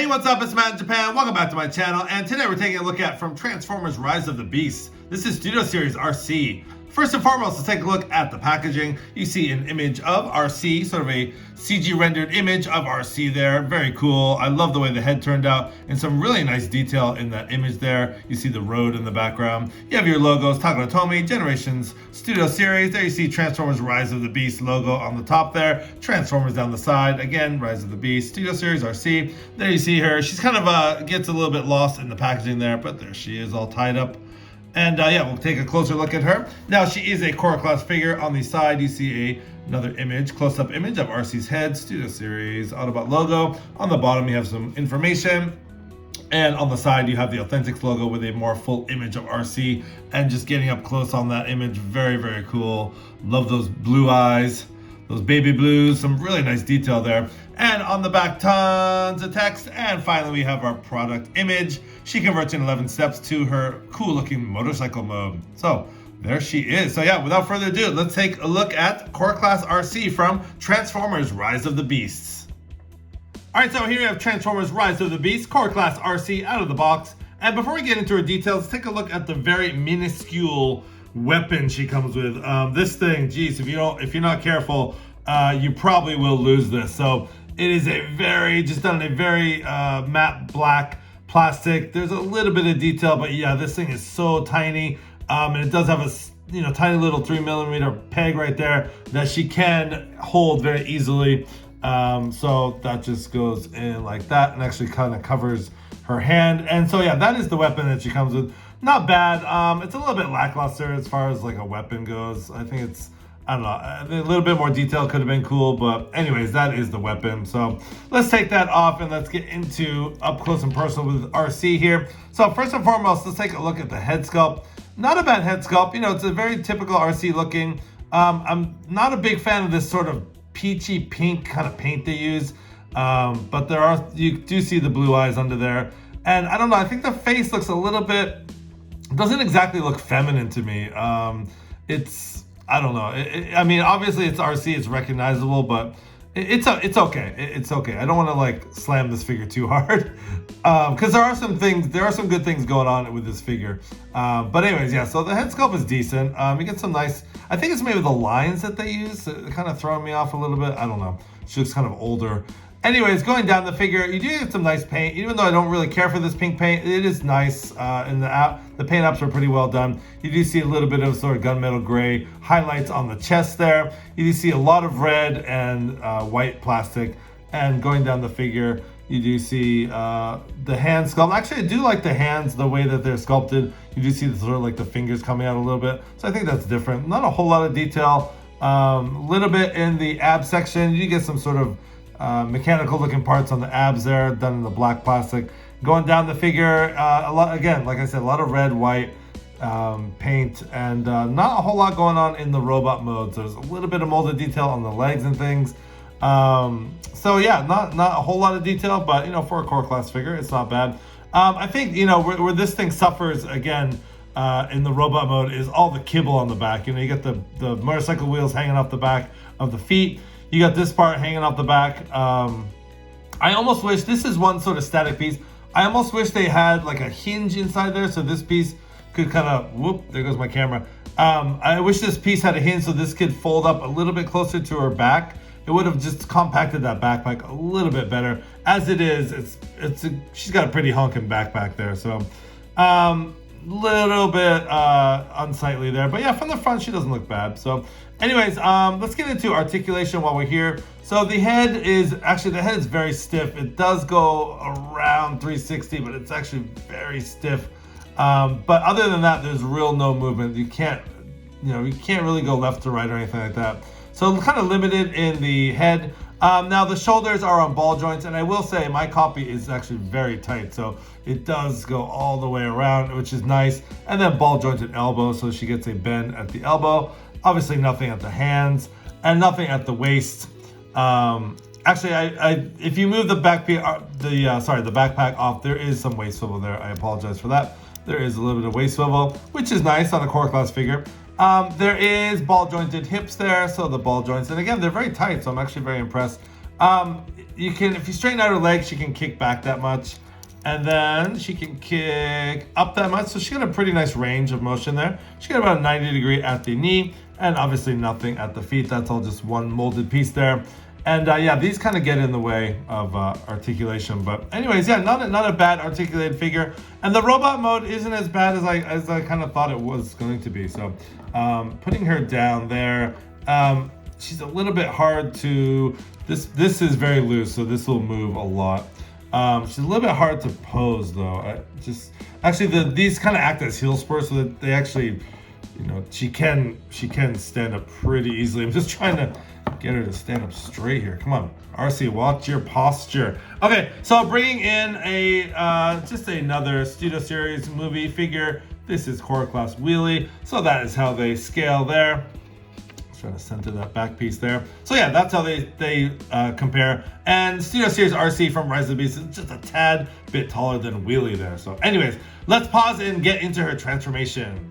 Hey, what's up? It's Matt in Japan. Welcome back to my channel. And today we're taking a look at From Transformers Rise of the Beast. This is Studio Series Arcee. First and foremost, let's take a look at the packaging. You see an image of Arcee, sort of a CG rendered image of Arcee there. Very cool. I love the way the head turned out and some really nice detail in that image there. You see the road in the background. You have your logos, Takatomi, Generations, Studio Series. There you see Transformers Rise of the Beast logo on the top there. Transformers down the side. Again, Rise of the Beast, Studio Series Arcee. There you see her. She's kind of gets a little bit lost in the packaging there, but there she is all tied up. And yeah, we'll take a closer look at her. Now, she is a core class figure. On the side, you see another image, close-up image of Arcee's head, Studio Series, Autobot logo. On the bottom, you have some information. And on the side, you have the Authentics logo with a more full image of Arcee. And just getting up close on that image, very, very cool. Love those blue eyes, those baby blues, some really nice detail there. And on the back, tons of text. And finally, we have our product image. She converts in 11 steps to her cool looking motorcycle mode. So there she is. So yeah, without further ado, let's take a look at Core Class Arcee from Transformers Rise of the Beasts. All right, so here we have Transformers Rise of the Beast, Core Class Arcee out of the box. And before we get into her details, let's take a look at the very minuscule weapon she comes with. This thing, geez, if you're not careful, you probably will lose this. So it is just done in a very matte black plastic. There's a little bit of detail, but yeah, this thing is so tiny. And it does have a tiny little 3mm peg right there that she can hold very easily. So that just goes in like that and actually kind of covers her hand. And so yeah, that is the weapon that she comes with. Not bad. It's a little bit lackluster as far as like a weapon goes. I think it's, I don't know, a little bit more detail could have been cool, but anyways, that is the weapon. So let's take that off and let's get into up close and personal with Arcee here. So first and foremost, let's take a look at the head sculpt. Not a bad head sculpt. It's a very typical Arcee looking. I'm not a big fan of this sort of peachy pink kind of paint they use, but you do see the blue eyes under there. And I don't know, I think the face looks a little bit, doesn't exactly look feminine to me. I don't know. I mean, obviously it's Arcee, it's recognizable, but it's okay. It's okay. I don't want to like slam this figure too hard, because there are some good things going on with this figure. But anyways, yeah. So the head sculpt is decent. You get some nice. I think it's maybe the lines that they use kind of throwing me off a little bit. I don't know. She looks kind of older. Anyways, going down the figure, you do get some nice paint. Even though I don't really care for this pink paint, it is nice. In the app, the paint apps are pretty well done. You do see a little bit of sort of gunmetal gray highlights on the chest there. You do see a lot of red and white plastic. And going down the figure, you do see the hand sculpt. Actually, I do like the hands, the way that they're sculpted. You do see sort of like the fingers coming out a little bit. So I think that's different. Not a whole lot of detail. Little bit in the ab section. You get some sort of mechanical looking parts on the abs there, done in the black plastic. Going down the figure, a lot, again, like I said, a lot of red, white paint, and not a whole lot going on in the robot mode. So there's a little bit of molded detail on the legs and things. So yeah, not a whole lot of detail, but for a core class figure, it's not bad. I think where this thing suffers again in the robot mode is all the kibble on the back. You get the motorcycle wheels hanging off the back of the feet. You got this part hanging off the back. I almost wish, this is one sort of static piece. I almost wish they had like a hinge inside there, so this piece could kind of, whoop, there goes my camera. I wish this piece had a hinge so this could fold up a little bit closer to her back. It would have just compacted that backpack a little bit better. As it is, she's got a pretty honking backpack there, so little bit unsightly there. But yeah, from the front, she doesn't look bad. So anyways, let's get into articulation while we're here. So the head is very stiff. It does go around 360, but it's actually very stiff. But other than that, there's no movement. You can't really go left to right or anything like that. So kind of limited in the head. Now the shoulders are on ball joints, and I will say my copy is actually very tight, so it does go all the way around, which is nice. And then ball jointed elbow, so she gets a bend at the elbow. Obviously nothing at the hands and nothing at the waist. Actually, if you move the backpack off, there is some waist swivel there. I apologize for that. There is a little bit of waist swivel, which is nice on a core class figure. There is ball jointed hips there, so the ball joints, and again, they're very tight, so I'm actually very impressed. You can, if you straighten out her legs, she can kick back that much. And then she can kick up that much. So she got a pretty nice range of motion there. She got about a 90 degree at the knee and obviously nothing at the feet. That's all just one molded piece there. And yeah, these kind of get in the way of articulation. But anyways, yeah, not a bad articulated figure. And the robot mode isn't as bad as I kind of thought it was going to be. So putting her down there, she's a little bit hard to, this is very loose, so this will move a lot. She's a little bit hard to pose though. These kind of act as heel spurs, so that they actually, you know, she can stand up pretty easily. I'm just trying to get her to stand up straight here. Come on, Arcee, watch your posture. Okay, so bringing in a just another Studio Series movie figure. This is Core Class Wheelie, so that is how they scale there. Trying to center that back piece there. So yeah, that's how they compare. And Studio Series Arcee from Rise of the Beast is just a tad bit taller than Wheelie there. So anyways, let's pause and get into her transformation.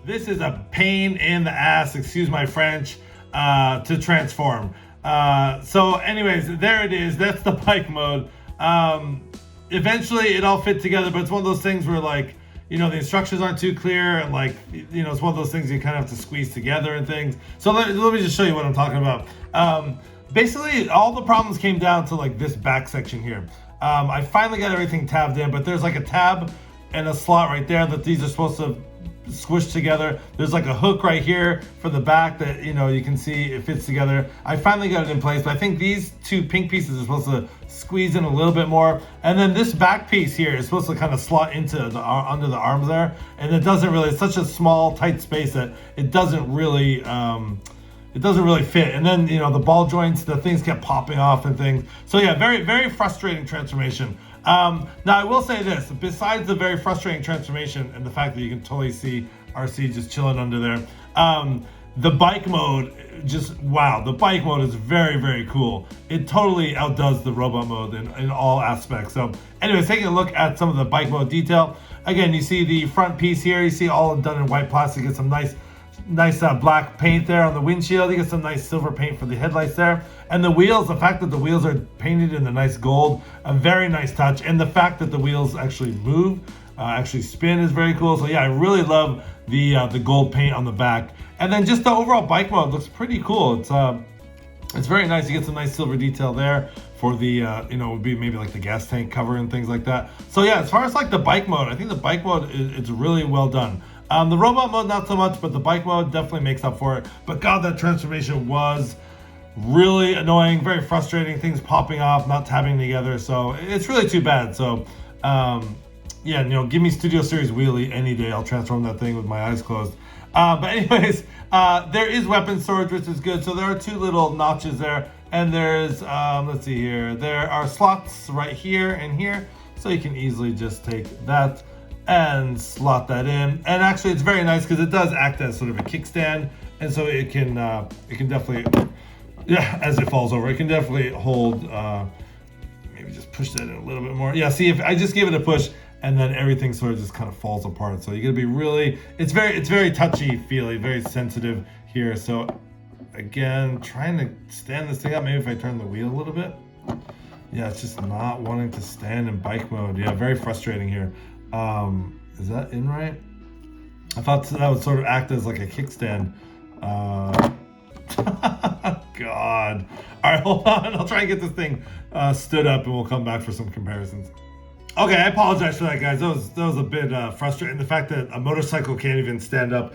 This is a pain in the ass, excuse my French, to transform. So anyways, there it is. That's the bike mode. Eventually it all fit together, but it's one of those things where, like, you know, the instructions aren't too clear, and, like, you know, it's one of those things you kind of have to squeeze together and things. So let me just show you what I'm talking about. Basically, all the problems came down to, like, this back section here. I finally got everything tabbed in, but there's like a tab and a slot right there that these are supposed to squished together. There's like a hook right here for the back that, you know, you can see it fits together. I finally got it in place, but I think these two pink pieces are supposed to squeeze in a little bit more. And then this back piece here is supposed to kind of slot into the under the arms there, and it doesn't really. It's such a small, tight space that it doesn't really fit. And then, you know, the ball joints, the things kept popping off and things. So yeah, very, very frustrating transformation. Now I will say this, besides the very frustrating transformation and the fact that you can totally see Arcee just chilling under there, the bike mode, just wow, the bike mode is very, very cool. It totally outdoes the robot mode in all aspects. So anyways, taking a look at some of the bike mode detail. Again, you see the front piece here, you see all done in white plastic. Get some nice black paint there on the windshield. You get some nice silver paint for the headlights there. And the wheels, the fact that the wheels are painted in the nice gold, a very nice touch. And the fact that the wheels actually move, actually spin, is very cool. So yeah, I really love the gold paint on the back. And then just the overall bike mode looks pretty cool. It's very nice. You get some nice silver detail there for the, you know, it would be maybe like the gas tank cover and things like that. So yeah, as far as like the bike mode, I think the bike mode, it's really well done. The robot mode, not so much, but the bike mode definitely makes up for it. But God, that transformation was really annoying, very frustrating, things popping off, not tabbing together. So it's really too bad. So yeah, you know, give me Studio Series Wheelie any day. I'll transform that thing with my eyes closed. But anyways, there is weapon storage, which is good. So there are 2 little notches there. And there's, let's see here, there are slots right here and here. So you can easily just take that and slot that in. And actually it's very nice because it does act as sort of a kickstand. And so it can definitely, yeah, as it falls over, it can definitely hold, maybe just push that in a little bit more. Yeah, see, if I just give it a push and then everything sort of just kind of falls apart. So you gotta be really, it's very touchy feely, very sensitive here. So again, trying to stand this thing up. Maybe if I turn the wheel a little bit. Yeah, it's just not wanting to stand in bike mode. Yeah, very frustrating here. Is that in right? I thought that would sort of act as like a kickstand. God. All right, hold on. I'll try and get this thing stood up and we'll come back for some comparisons. Okay, I apologize for that, guys. That was a bit frustrating. The fact that a motorcycle can't even stand up.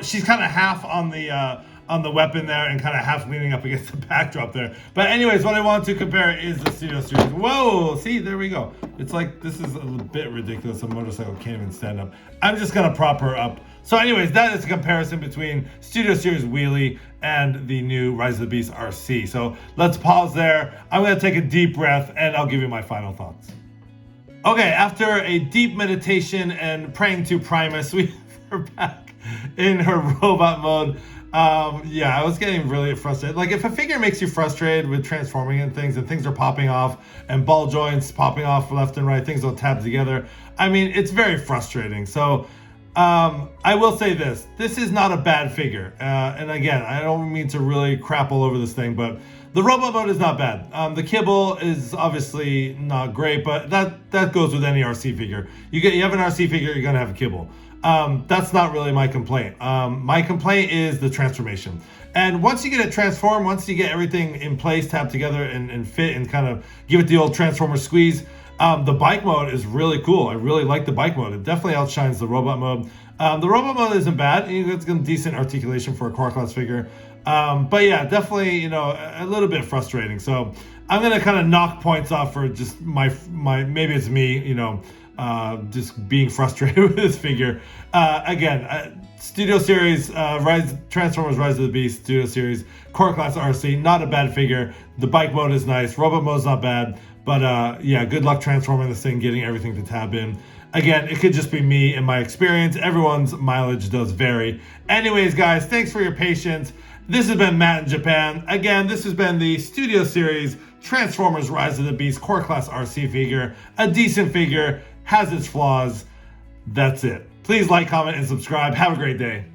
She's kind of half on the weapon there and kind of half leaning up against the backdrop there. But anyways, what I want to compare is the Studio Series. Whoa, see, there we go. It's like, this is a bit ridiculous. A motorcycle can't even stand up. I'm just gonna prop her up. So anyways, that is a comparison between Studio Series Wheelie and the new Rise of the Beast Arcee. So let's pause there. I'm gonna take a deep breath and I'll give you my final thoughts. Okay, after a deep meditation and praying to Primus, we have her back in her robot mode. Yeah, I was getting really frustrated. Like, if a figure makes you frustrated with transforming and things are popping off and ball joints popping off left and right, things don't tab together, I mean, it's very frustrating. So I will say this is not a bad figure. And again, I don't mean to really crap all over this thing, but the robot mode is not bad. The kibble is obviously not great, but that goes with any Arcee figure. You have an Arcee figure, you're gonna have a kibble. That's not really my complaint. My complaint is the transformation. And once you get it transformed, once you get everything in place, tabbed together and fit and kind of give it the old Transformer squeeze, the bike mode is really cool. I really like the bike mode. It definitely outshines the robot mode. The robot mode isn't bad. It's got decent articulation for a core class figure. But yeah, definitely, you know, a little bit frustrating. So I'm gonna kind of knock points off for just my maybe it's me, you know, just being frustrated with this figure. Again, Studio Series, Transformers Rise of the Beast, Studio Series, Core Class Arcee, not a bad figure. The bike mode is nice. Robot mode's not bad. But yeah, good luck transforming this thing, getting everything to tab in. Again, it could just be me and my experience. Everyone's mileage does vary. Anyways, guys, thanks for your patience. This has been Matt in Japan. Again, this has been the Studio Series Transformers Rise of the Beast Core Class Arcee figure. A decent figure, has its flaws. That's it. Please like, comment, and subscribe. Have a great day.